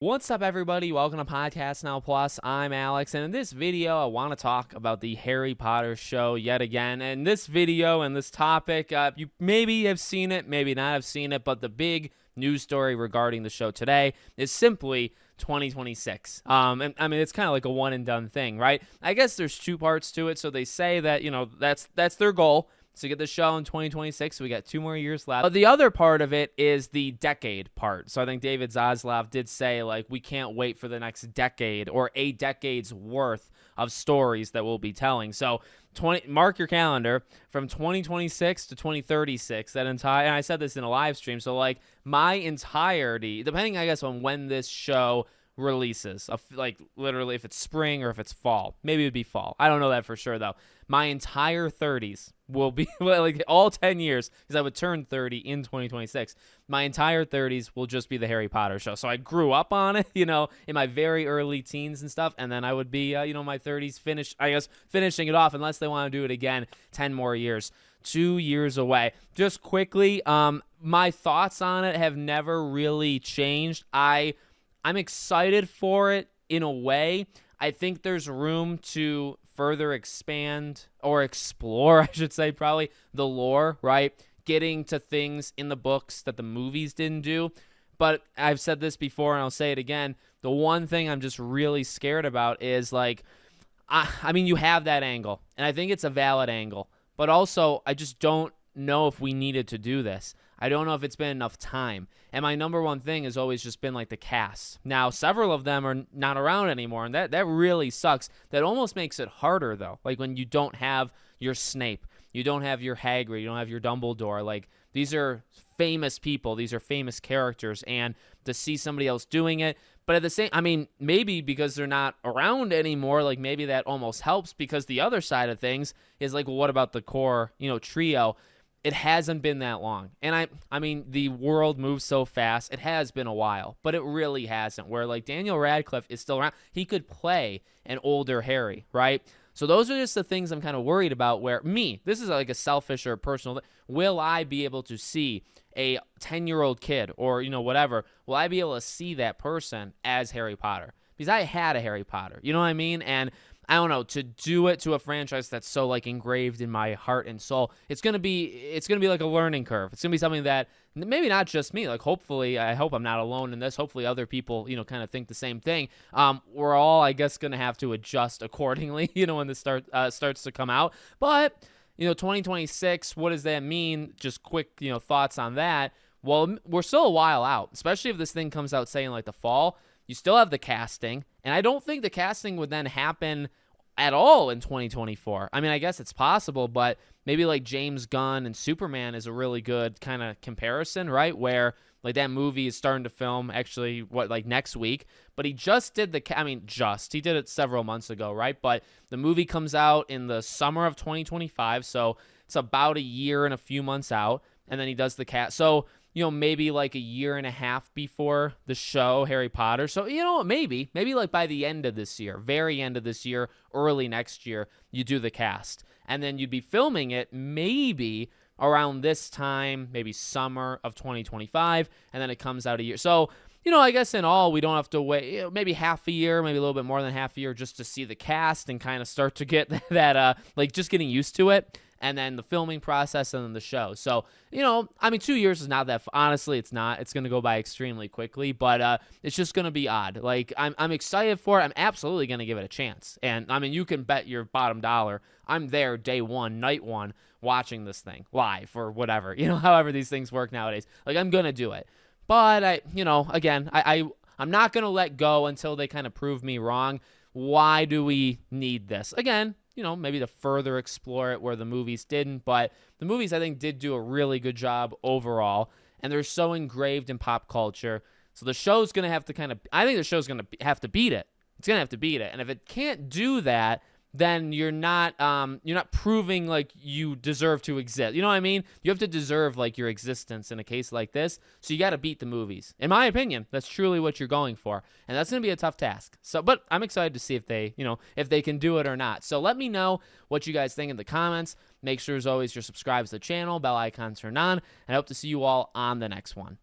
What's up, everybody? Welcome to Podcast Now Plus. I'm Alex, and in this video, I want to talk about the Harry Potter show yet again. And this video and this topic, you maybe have seen it, maybe not have seen it, but the big news story regarding the show today is simply 2026. And I mean, it's kind of like a one and done thing, right? I guess there's two parts to it. So they say that, that's their goal to get the show in 2026. So we got 2 more years left. But the other part of it is the decade part. So I think David Zaslav did say, like, we can't wait for the next decade or a decade's worth of stories that we'll be telling. So mark your calendar from 2026 to 2036. That entire, and I said this in a live stream. So like my entirety, depending, I guess, on when this show releases, like literally if it's spring or if it's fall. Maybe it would be fall. I don't know that for sure though. My entire 30s will be like all 10 years, because I would turn 30 in 2026. My entire 30s will just be the Harry Potter show. So I grew up on it, in my very early teens and stuff, and then I would be, my 30s finishing it off, unless they want to do it again 10 more years. 2 years away. Just quickly, my thoughts on it have never really changed. I'm excited for it in a way. I think there's room to further expand or explore, I should say, probably the lore, right? Getting to things in the books that the movies didn't do. But I've said this before and I'll say it again. The one thing I'm just really scared about is I mean, you have that angle, and I think it's a valid angle. But also, I just don't know if we needed to do this. I don't know if it's been enough time. And my number one thing has always just been like the cast. Now, several of them are not around anymore, and that really sucks. That almost makes it harder, though. Like when you don't have your Snape, you don't have your Hagrid, you don't have your Dumbledore. Like, these are famous people. These are famous characters. And to see somebody else doing it, but at the same, I mean, maybe because they're not around anymore, like maybe that almost helps, because the other side of things is like, well, what about the core, trio? It hasn't been that long. And I mean, the world moves so fast. It has been a while, but it really hasn't. Where like Daniel Radcliffe is still around. He could play an older Harry, right? So those are just the things I'm kind of worried about, where this is like a selfish or personal, will I be able to see a 10-year-old kid or, whatever? Will I be able to see that person as Harry Potter? Because I had a Harry Potter, you know what I mean? And I don't know, to do it to a franchise that's so like engraved in my heart and soul, it's gonna be like a learning curve. It's gonna be something that maybe not just me. Like, hopefully, I hope I'm not alone in this. Hopefully, other people, kind of think the same thing. We're all, I guess, gonna have to adjust accordingly, when this starts to come out. But 2026, what does that mean? Just quick, thoughts on that. Well, we're still a while out, especially if this thing comes out, say, in like the fall. You still have the casting, and I don't think the casting would then happen at all in 2024. I mean, I guess it's possible, but maybe like James Gunn and Superman is a really good kind of comparison, right? Where like that movie is starting to film actually next week, but he just did he did it several months ago, right? But the movie comes out in the summer of 2025, so it's about a year and a few months out, and then he does the cast. So maybe like a year and a half before the show, Harry Potter. So, maybe like by the end of this year, very end of this year, early next year, you do the cast. And then you'd be filming it maybe around this time, maybe summer of 2025, and then it comes out a year. So, I guess in all, we don't have to wait maybe half a year, maybe a little bit more than half a year, just to see the cast and kind of start to get that, just getting used to it. And then the filming process, and then the show. So, 2 years is not that, honestly, it's not. It's going to go by extremely quickly, but it's just going to be odd. Like, I'm excited for it. I'm absolutely going to give it a chance. And, I mean, you can bet your bottom dollar I'm there day one, night one, watching this thing live or whatever, however these things work nowadays. Like, I'm going to do it. But, I'm not going to let go until they kind of prove me wrong. Why do we need this? Again, maybe to further explore it where the movies didn't. But the movies, I think, did do a really good job overall. And they're so engraved in pop culture. So the show's going to have to I think the show's going to have to beat it. It's going to have to beat it. And if it can't do that, then you're not proving like you deserve to exist. You know what I mean? You have to deserve like your existence in a case like this. So you got to beat the movies. In my opinion, that's truly what you're going for. And that's going to be a tough task. So, but I'm excited to see if they can do it or not. So let me know what you guys think in the comments. Make sure, as always, you're subscribed to the channel, bell icon turned on, and I hope to see you all on the next one.